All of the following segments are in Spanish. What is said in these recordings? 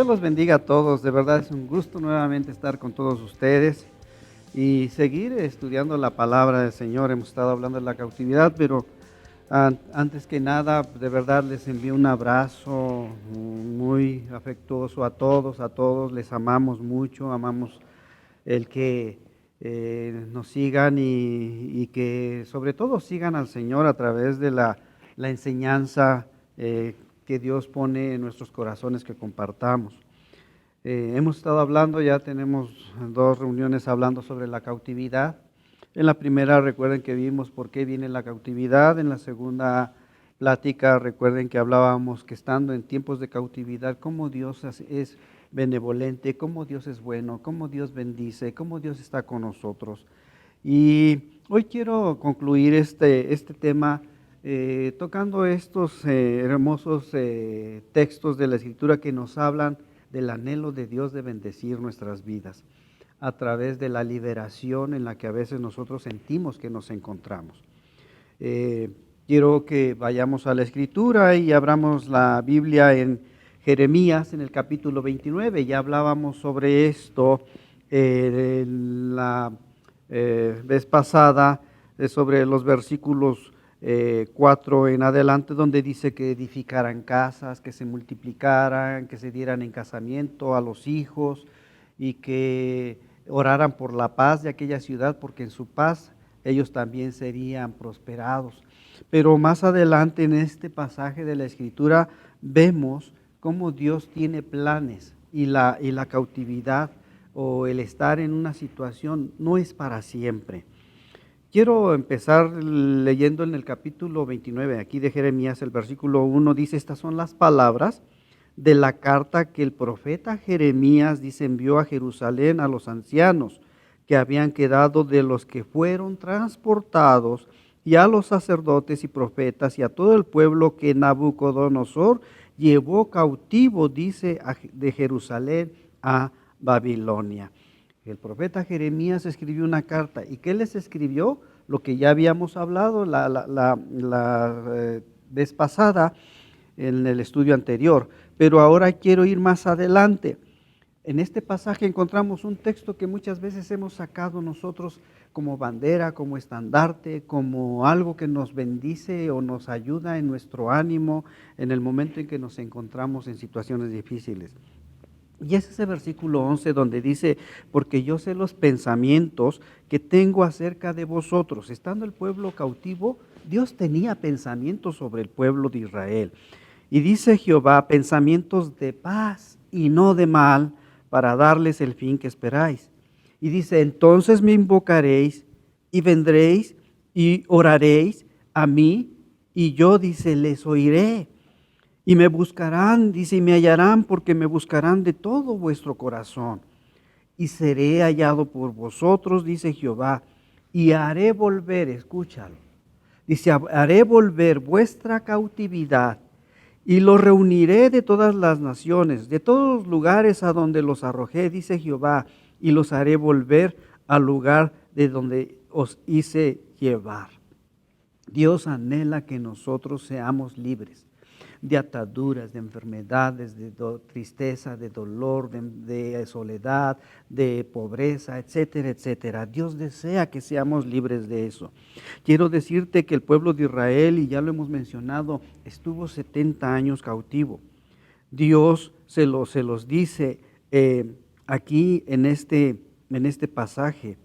los bendiga a todos. De verdad es un gusto nuevamente estar con todos ustedes y seguir estudiando la palabra del Señor. Hemos estado hablando de la cautividad, pero antes que nada, de verdad les envío un abrazo muy afectuoso a todos. Les amamos mucho, amamos el que nos sigan y que sobre todo sigan al Señor a través de la enseñanza que Dios pone en nuestros corazones que compartamos. Hemos estado hablando, ya tenemos 2 reuniones hablando sobre la cautividad. En la primera recuerden que vimos por qué viene la cautividad. En la segunda plática recuerden que hablábamos que estando en tiempos de cautividad, cómo Dios es benevolente, cómo Dios es bueno, cómo Dios bendice, cómo Dios está con nosotros. Y hoy quiero concluir este tema tocando estos hermosos textos de la Escritura que nos hablan del anhelo de Dios de bendecir nuestras vidas a través de la liberación en la que a veces nosotros sentimos que nos encontramos. Quiero que vayamos a la Escritura y abramos la Biblia en Jeremías, en el capítulo 29. Ya hablábamos sobre esto la vez pasada, sobre los versículos 4 en adelante, donde dice que edificaran casas, que se multiplicaran, que se dieran en casamiento a los hijos y que oraran por la paz de aquella ciudad, porque en su paz ellos también serían prosperados. Pero más adelante en este pasaje de la Escritura vemos cómo Dios tiene planes y la cautividad o el estar en una situación no es para siempre. Quiero empezar leyendo en el capítulo 29, aquí de Jeremías, el versículo 1, dice: estas son las palabras de la carta que el profeta Jeremías, dice, envió a Jerusalén a los ancianos que habían quedado de los que fueron transportados, y a los sacerdotes y profetas y a todo el pueblo que Nabucodonosor llevó cautivo, dice, de Jerusalén a Babilonia. El profeta Jeremías escribió una carta. ¿Y qué les escribió? Lo que ya habíamos hablado la vez pasada en el estudio anterior. Pero ahora quiero ir más adelante. En este pasaje encontramos un texto que muchas veces hemos sacado nosotros como bandera, como estandarte, como algo que nos bendice o nos ayuda en nuestro ánimo en el momento en que nos encontramos en situaciones difíciles. Y es ese versículo 11 donde dice: porque yo sé los pensamientos que tengo acerca de vosotros. Estando el pueblo cautivo, Dios tenía pensamientos sobre el pueblo de Israel. Y dice Jehová: pensamientos de paz y no de mal, para darles el fin que esperáis. Y dice: entonces me invocaréis y vendréis y oraréis a mí, y yo, dice, les oiré. Y me buscarán, dice, y me hallarán, porque me buscarán de todo vuestro corazón. Y seré hallado por vosotros, dice Jehová, y haré volver, escúchalo, dice, haré volver vuestra cautividad, y los reuniré de todas las naciones, de todos los lugares a donde los arrojé, dice Jehová, y los haré volver al lugar de donde os hice llevar. Dios anhela que nosotros seamos libres de ataduras, de enfermedades, de tristeza, de dolor, de soledad, de pobreza, etcétera, etcétera. Dios desea que seamos libres de eso. Quiero decirte que el pueblo de Israel, y ya lo hemos mencionado, estuvo 70 años cautivo. Dios se los dice aquí en este pasaje.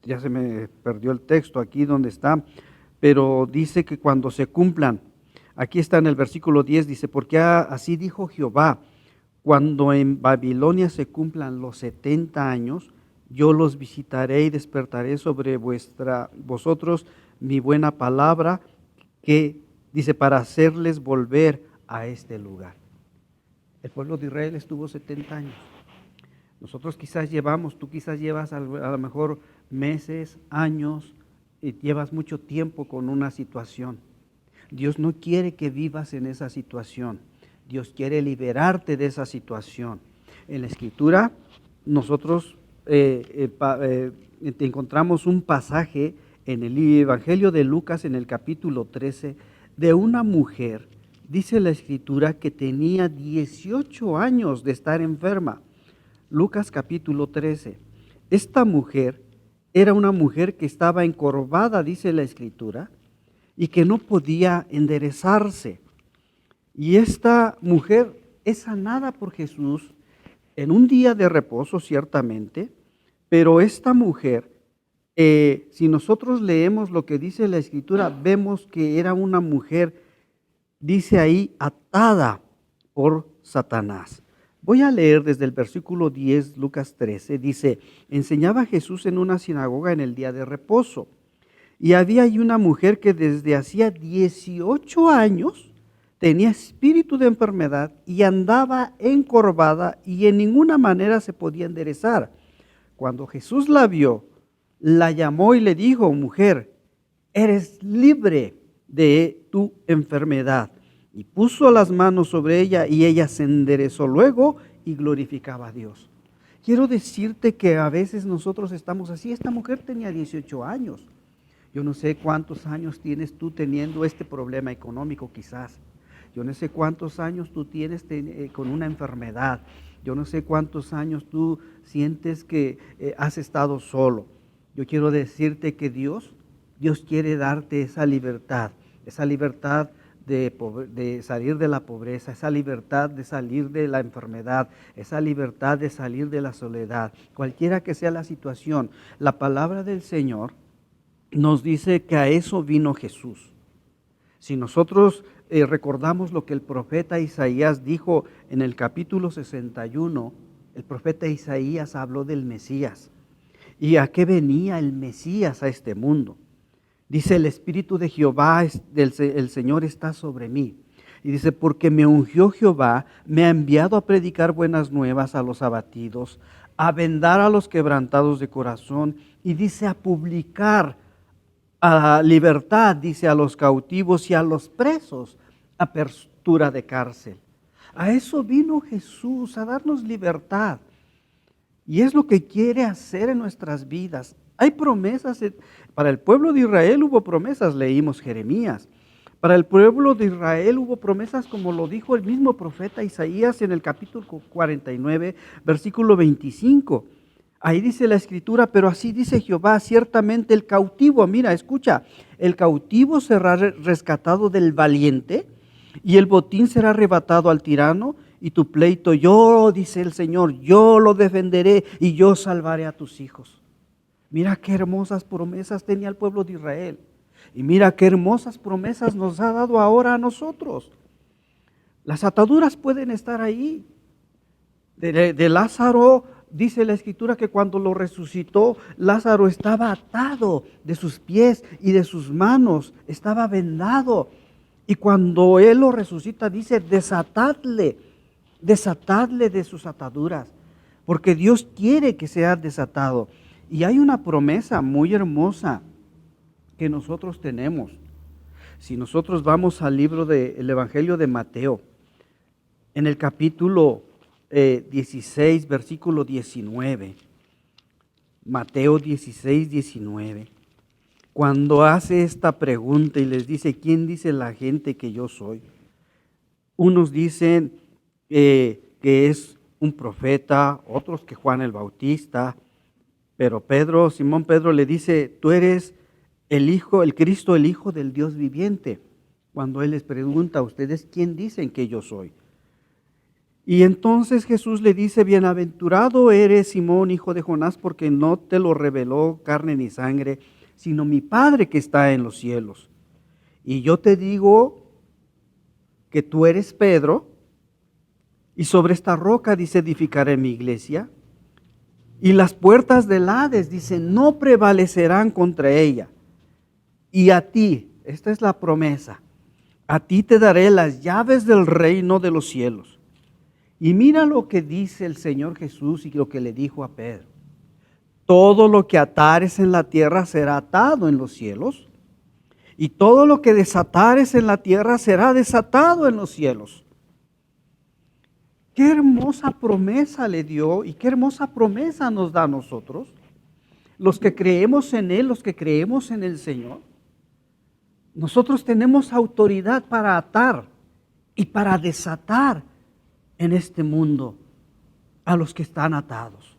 Ya se me perdió el texto aquí donde está, pero dice que cuando se cumplan, aquí está en el versículo 10, dice: porque así dijo Jehová, cuando en Babilonia se cumplan los 70 años, yo los visitaré y despertaré sobre vosotros mi buena palabra, que dice, para hacerles volver a este lugar. El pueblo de Israel estuvo 70 años. Nosotros tú quizás llevas a lo mejor meses, años, y llevas mucho tiempo con una situación. Dios no quiere que vivas en esa situación. Dios quiere liberarte de esa situación. En la Escritura nosotros encontramos un pasaje en el Evangelio de Lucas, en el capítulo 13, de una mujer dice la Escritura que tenía 18 años de estar enferma. Lucas capítulo 13. Esta mujer era una mujer que estaba encorvada, dice la Escritura, y que no podía enderezarse. Y esta mujer es sanada por Jesús en un día de reposo, ciertamente, pero esta mujer, si nosotros leemos lo que dice la Escritura, vemos que era una mujer, dice ahí, atada por Satanás. Voy a leer desde el versículo 10, Lucas 13, dice, enseñaba Jesús en una sinagoga en el día de reposo, y había ahí una mujer que desde hacía 18 años tenía espíritu de enfermedad y andaba encorvada y en ninguna manera se podía enderezar. Cuando Jesús la vio, la llamó y le dijo, mujer, eres libre de tu enfermedad. Y puso las manos sobre ella y ella se enderezó luego y glorificaba a Dios. Quiero decirte que a veces nosotros estamos así. Esta mujer tenía 18 años. Yo no sé cuántos años tienes tú teniendo este problema económico quizás. Yo no sé cuántos años tú tienes con una enfermedad. Yo no sé cuántos años tú sientes que has estado solo. Yo quiero decirte que Dios quiere darte esa libertad de salir de la pobreza, esa libertad de salir de la enfermedad, esa libertad de salir de la soledad. Cualquiera que sea la situación, la palabra del Señor nos dice que a eso vino Jesús. Si nosotros recordamos lo que el profeta Isaías dijo en el capítulo 61, el profeta Isaías habló del Mesías. ¿Y a qué venía el Mesías a este mundo? Dice, el Espíritu de Jehová, el Señor está sobre mí. Y dice, porque me ungió Jehová, me ha enviado a predicar buenas nuevas a los abatidos, a vendar a los quebrantados de corazón, y dice, a publicar a libertad, dice, a los cautivos y a los presos, apertura de cárcel. A eso vino Jesús, a darnos libertad. Y es lo que quiere hacer en nuestras vidas. Hay promesas, para el pueblo de Israel hubo promesas, leímos Jeremías. Para el pueblo de Israel hubo promesas como lo dijo el mismo profeta Isaías en el capítulo 49, versículo 25. Ahí dice la Escritura, pero así dice Jehová, ciertamente el cautivo, mira, escucha, el cautivo será rescatado del valiente y el botín será arrebatado al tirano y tu pleito, yo, dice el Señor, yo lo defenderé y yo salvaré a tus hijos. Mira qué hermosas promesas tenía el pueblo de Israel y mira qué hermosas promesas nos ha dado ahora a nosotros. Las ataduras pueden estar ahí. De Lázaro, dice la Escritura que cuando lo resucitó, Lázaro estaba atado de sus pies y de sus manos, estaba vendado. Y cuando Él lo resucita, dice, desatadle de sus ataduras, porque Dios quiere que sea desatado. Y hay una promesa muy hermosa que nosotros tenemos. Si nosotros vamos al libro del Evangelio de Mateo, en el capítulo 16, versículo 19, Mateo 16, 19, cuando hace esta pregunta y les dice, ¿quién dice la gente que yo soy? Unos dicen que es un profeta, otros que Juan el Bautista, pero Simón Pedro le dice, tú eres el Cristo, el Hijo del Dios viviente. Cuando Él les pregunta a ustedes, ¿quién dicen que yo soy? Y entonces Jesús le dice, bienaventurado eres Simón, hijo de Jonás, porque no te lo reveló carne ni sangre, sino mi Padre que está en los cielos. Y yo te digo que tú eres Pedro, y sobre esta roca, dice, edificaré mi iglesia, y las puertas del Hades, dice, no prevalecerán contra ella. Y a ti, esta es la promesa, a ti te daré las llaves del reino de los cielos. Y mira lo que dice el Señor Jesús y lo que le dijo a Pedro. Todo lo que atares en la tierra será atado en los cielos, y todo lo que desatares en la tierra será desatado en los cielos. Qué hermosa promesa le dio y qué hermosa promesa nos da a nosotros, los que creemos en Él, los que creemos en el Señor. Nosotros tenemos autoridad para atar y para desatar en este mundo a los que están atados.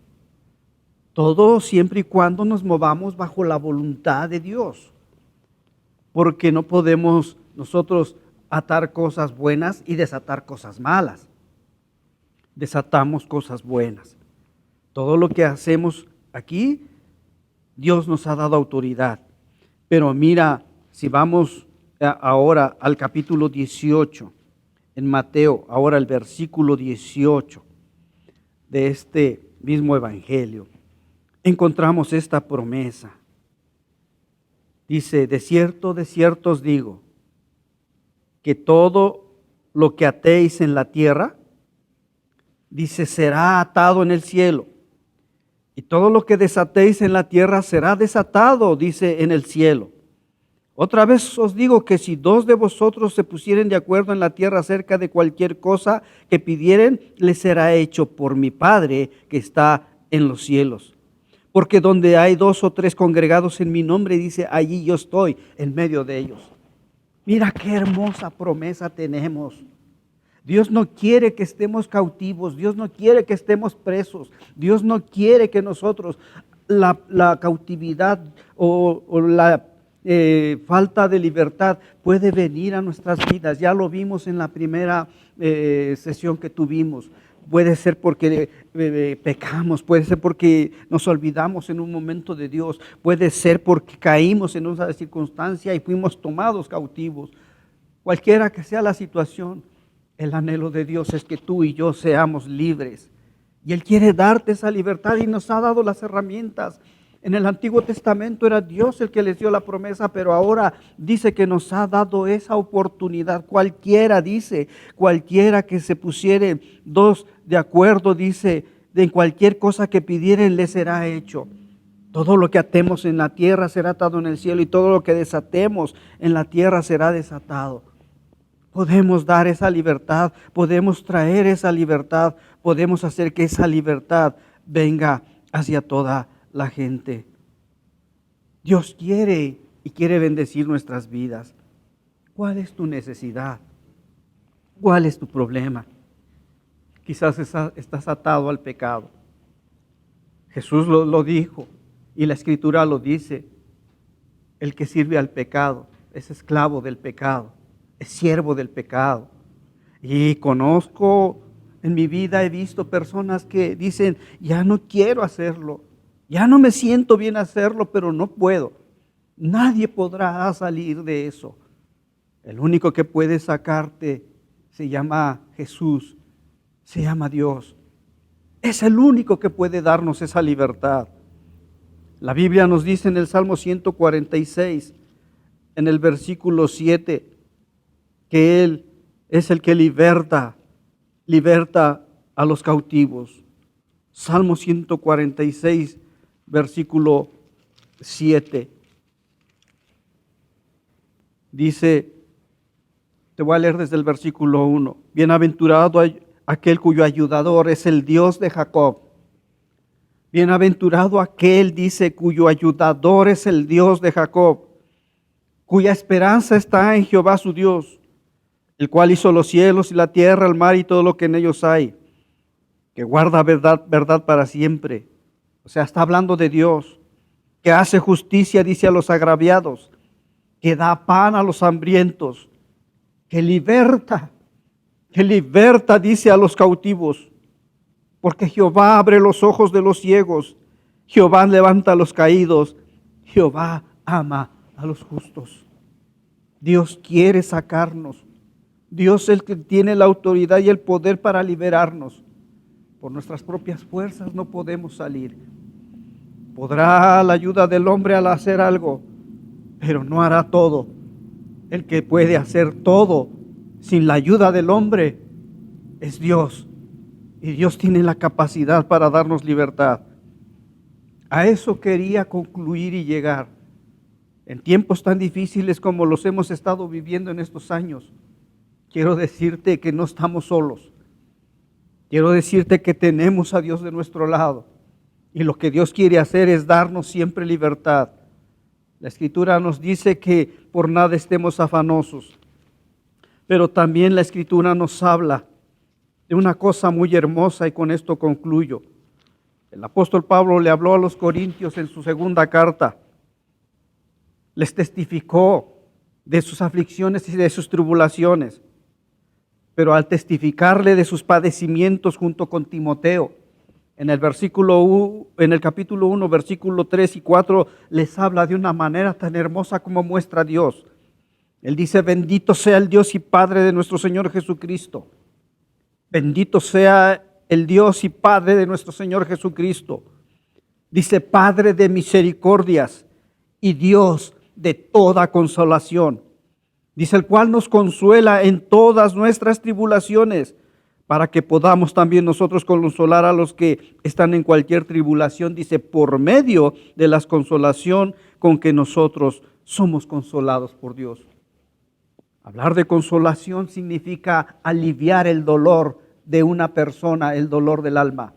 Todo siempre y cuando nos movamos bajo la voluntad de Dios, porque no podemos nosotros atar cosas buenas y desatar cosas malas. Desatamos cosas buenas. Todo lo que hacemos aquí, Dios nos ha dado autoridad. Pero mira, si vamos ahora al capítulo 18, en Mateo, ahora el versículo 18 de este mismo evangelio, encontramos esta promesa. Dice, de cierto os digo, que todo lo que atéis en la tierra, dice, será atado en el cielo. Y todo lo que desatéis en la tierra será desatado, dice, en el cielo. Otra vez os digo que si dos de vosotros se pusieren de acuerdo en la tierra acerca de cualquier cosa que pidieren, les será hecho por mi Padre que está en los cielos. Porque donde hay 2 o 3 congregados en mi nombre, dice, allí yo estoy en medio de ellos. Mira qué hermosa promesa tenemos. Dios no quiere que estemos cautivos, Dios no quiere que estemos presos, Dios no quiere que nosotros la cautividad o la falta de libertad puede venir a nuestras vidas. Ya lo vimos en la primera sesión que tuvimos. Puede ser porque pecamos, puede ser porque nos olvidamos en un momento de Dios, puede ser porque caímos en una circunstancia y fuimos tomados cautivos. Cualquiera que sea la situación, el anhelo de Dios es que tú y yo seamos libres. Y Él quiere darte esa libertad y nos ha dado las herramientas. En el Antiguo Testamento era Dios el que les dio la promesa, pero ahora dice que nos ha dado esa oportunidad. Cualquiera, dice, cualquiera que se pusiere 2 de acuerdo, dice, de cualquier cosa que pidieren le será hecho. Todo lo que atemos en la tierra será atado en el cielo y todo lo que desatemos en la tierra será desatado. Podemos dar esa libertad, podemos traer esa libertad, podemos hacer que esa libertad venga hacia toda la gente. Dios quiere y quiere bendecir nuestras vidas. ¿Cuál es tu necesidad? ¿Cuál es tu problema? Quizás estás atado al pecado. Jesús lo dijo y la Escritura lo dice. El que sirve al pecado es esclavo del pecado, es siervo del pecado. Y conozco en mi vida, he visto personas que dicen, ya no quiero hacerlo. Ya no me siento bien hacerlo, pero no puedo. Nadie podrá salir de eso. El único que puede sacarte se llama Jesús, se llama Dios. Es el único que puede darnos esa libertad. La Biblia nos dice en el Salmo 146, en el versículo 7, que Él es el que liberta a los cautivos. Salmo 146, versículo 7. Dice, te voy a leer desde el versículo 1. Bienaventurado aquel cuyo ayudador es el Dios de Jacob. Bienaventurado aquel, dice, cuyo ayudador es el Dios de Jacob, cuya esperanza está en Jehová su Dios, el cual hizo los cielos y la tierra, el mar y todo lo que en ellos hay, que guarda verdad para siempre. O sea, está hablando de Dios, que hace justicia, dice, a los agraviados, que da pan a los hambrientos, que liberta, dice, a los cautivos. Porque Jehová abre los ojos de los ciegos, Jehová levanta a los caídos, Jehová ama a los justos. Dios quiere sacarnos. Dios es el que tiene la autoridad y el poder para liberarnos. Por nuestras propias fuerzas no podemos salir. Podrá la ayuda del hombre al hacer algo, pero no hará todo. El que puede hacer todo sin la ayuda del hombre es Dios. Y Dios tiene la capacidad para darnos libertad. A eso quería concluir y llegar. En tiempos tan difíciles como los hemos estado viviendo en estos años, quiero decirte que no estamos solos. Quiero decirte que tenemos a Dios de nuestro lado. Y lo que Dios quiere hacer es darnos siempre libertad. La Escritura nos dice que por nada estemos afanosos, Pero también la Escritura nos habla de una cosa muy hermosa y con esto concluyo. El apóstol Pablo le habló a los corintios en su segunda carta. Les testificó de sus aflicciones y de sus tribulaciones. Pero al testificarle de sus padecimientos junto con Timoteo, en el capítulo 1, versículo 3 y 4, les habla de una manera tan hermosa como muestra Dios. Él dice: bendito sea el Dios y Padre de nuestro Señor Jesucristo. Bendito sea el Dios y Padre de nuestro Señor Jesucristo. Dice: Padre de misericordias y Dios de toda consolación. Dice: el cual nos consuela en todas nuestras tribulaciones, para que podamos también nosotros consolar a los que están en cualquier tribulación. Dice: por medio de la consolación con que nosotros somos consolados por Dios. Hablar de consolación significa aliviar el dolor de una persona, el dolor del alma.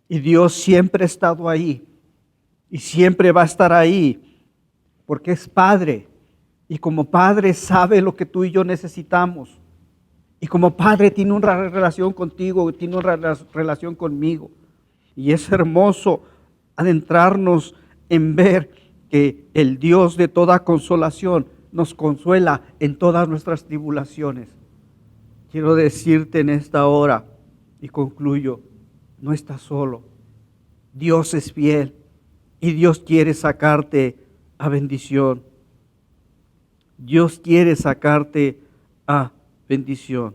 Y Dios siempre ha estado ahí y siempre va a estar ahí, porque es Padre. Y como Padre sabe lo que tú y yo necesitamos. Y como Padre tiene una relación contigo, tiene una relación conmigo. Y es hermoso adentrarnos en ver que el Dios de toda consolación nos consuela en todas nuestras tribulaciones. Quiero decirte en esta hora, y concluyo, no estás solo. Dios es fiel y Dios quiere sacarte a bendición. Dios quiere sacarte a bendición.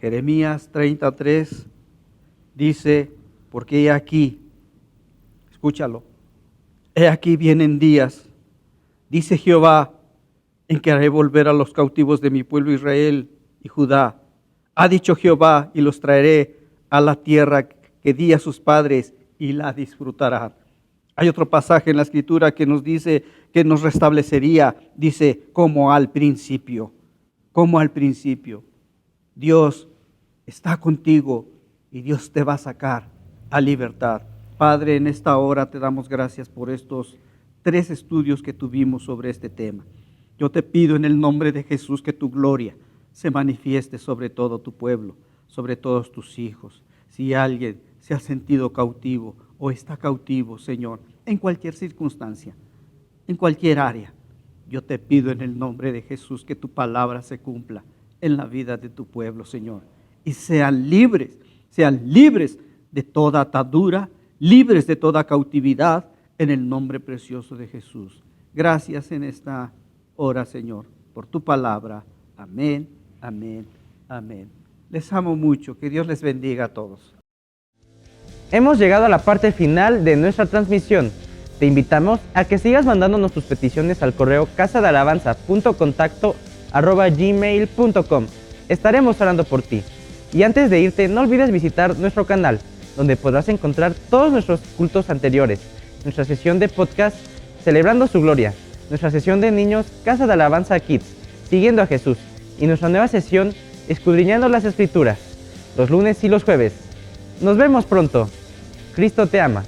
Jeremías 33 dice: porque he aquí, escúchalo, he aquí vienen días, dice Jehová, en que haré volver a los cautivos de mi pueblo Israel y Judá. Ha dicho Jehová, y los traeré a la tierra que di a sus padres, y la disfrutarán. Hay otro pasaje en la Escritura que nos dice que nos restablecería, dice, como al principio, como al principio. Dios está contigo y Dios te va a sacar a libertad. Padre, en esta hora te damos gracias por estos 3 estudios que tuvimos sobre este tema. Yo te pido en el nombre de Jesús que tu gloria se manifieste sobre todo tu pueblo, sobre todos tus hijos. Si alguien se ha sentido cautivo o está cautivo, Señor, en cualquier circunstancia, en cualquier área, yo te pido en el nombre de Jesús que tu palabra se cumpla en la vida de tu pueblo, Señor. Y sean libres de toda atadura, libres de toda cautividad, en el nombre precioso de Jesús. Gracias en esta hora, Señor, por tu palabra. Amén, amén, amén. Les amo mucho. Que Dios les bendiga a todos. Hemos llegado a la parte final de nuestra transmisión. Te invitamos a que sigas mandándonos tus peticiones al correo casadalabanza.contacto@gmail.com. Estaremos orando por ti. Y antes de irte, no olvides visitar nuestro canal, donde podrás encontrar todos nuestros cultos anteriores, nuestra sesión de podcast Celebrando su Gloria, nuestra sesión de niños Casa de Alabanza Kids, Siguiendo a Jesús, y nuestra nueva sesión Escudriñando las Escrituras, los lunes y los jueves. Nos vemos pronto. Cristo te ama.